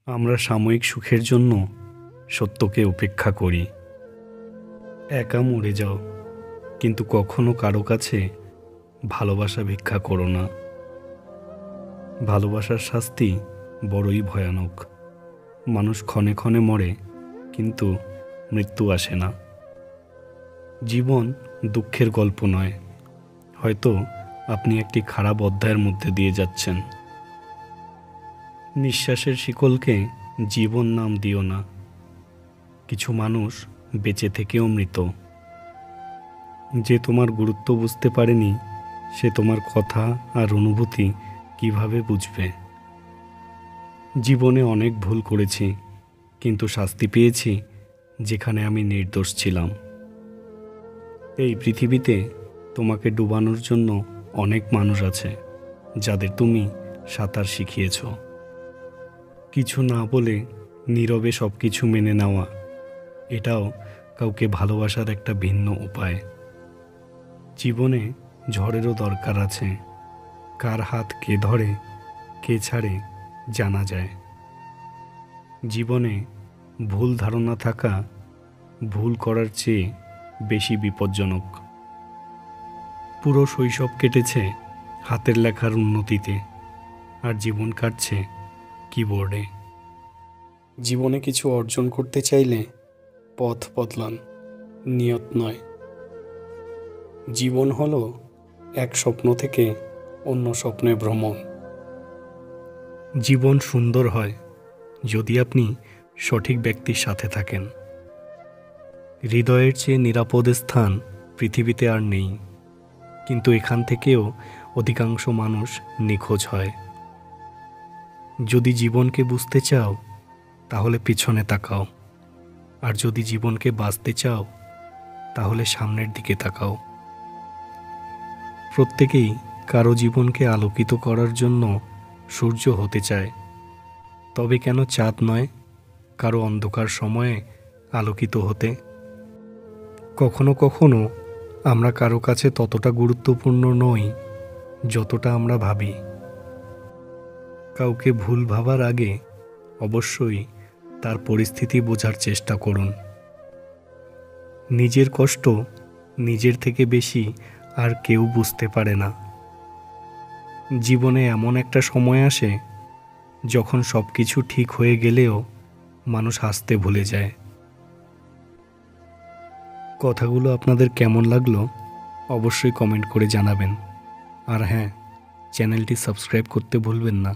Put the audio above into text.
আমরা সাময়িক সুখের জন্য সত্যকে উপেক্ষা করি। একা মরে যাও, কিন্তু কখনো কারো কাছে ভালোবাসা ভিক্ষা করো না। ভালোবাসার শাস্তি বড়ই ভয়ানক। মানুষ ক্ষণে ক্ষণে মরে, কিন্তু মৃত্যু আসে না। জীবন দুঃখের গল্প নয়। হয়তো আপনি একটি খারাপ অধ্যায়ের মধ্যে দিয়ে যাচ্ছেন। নিঃশ্বাসের শিকলকে জীবন নাম দিও না। কিছু মানুষ বেঁচে থেকেও মৃত। যে তোমার গুরুত্ব বুঝতে পারেনি, সে তোমার কথা আর অনুভূতি কিভাবে বুঝবে? জীবনে অনেক ভুল করেছি, কিন্তু শাস্তি পেয়েছি যেখানে আমি নির্দোষ ছিলাম। এই পৃথিবীতে তোমাকে ডুবানোর জন্য অনেক মানুষ আছে, যাদের তুমি সাঁতার শিখিয়েছ। কিছু না বলে নীরবে সব কিছু মেনে নেওয়া, এটাও কাউকে ভালোবাসার একটা ভিন্ন উপায়। জীবনে ঝড়েরও দরকার আছে। কার হাত কে ধরে, কে ছাড়ে, জানা যায়। জীবনে ভুল ধারণা থাকা ভুল করার চেয়ে বেশি বিপজ্জনক। পুরো শৈশব কেটেছে হাতের লেখার উন্নতিতে, আর জীবন কাটছে কিবোর্ডে। জীবনে কিছু অর্জন করতে চাইলে পথ বদলান, নিয়ত নয়। জীবন হলো এক স্বপ্ন থেকে অন্য স্বপ্নে ভ্রমণ। জীবন সুন্দর হয় যদি আপনি সঠিক ব্যক্তির সাথে থাকেন। হৃদয়ের চেয়ে নিরাপদ স্থান পৃথিবীতে আর নেই, কিন্তু এখান থেকেও অধিকাংশ মানুষ নিখোঁজ হয়। যদি জীবনকে বুঝতে চাও, তাহলে পিছনে তাকাও। আর যদি জীবনকে বাঁচতে চাও, তাহলে সামনের দিকে তাকাও। প্রত্যেকেই কারো জীবনকে আলোকিত করার জন্য সূর্য হতে চায়। তবে কেন চাঁদ নয় কারো অন্ধকার সময়ে আলোকিত হতে? কখনো কখনো আমরা কারো কাছে ততটা গুরুত্বপূর্ণ নই যতটা আমরা ভাবি। কাউকে ভুল ভাবার আগে অবশ্যই তার পরিস্থিতি বোঝার চেষ্টা করুন। নিজের কষ্ট নিজের থেকে বেশি আর কেউ বুঝতে পারে না। জীবনে এমন একটা সময় আসে যখন সব কিছু ঠিক হয়ে গেলেও মানুষ হাসতে ভুলে যায়। কথাগুলো আপনাদের কেমন লাগলো অবশ্যই কমেন্ট করে জানাবেন। আর হ্যাঁ, চ্যানেলটি সাবস্ক্রাইব করতে ভুলবেন না।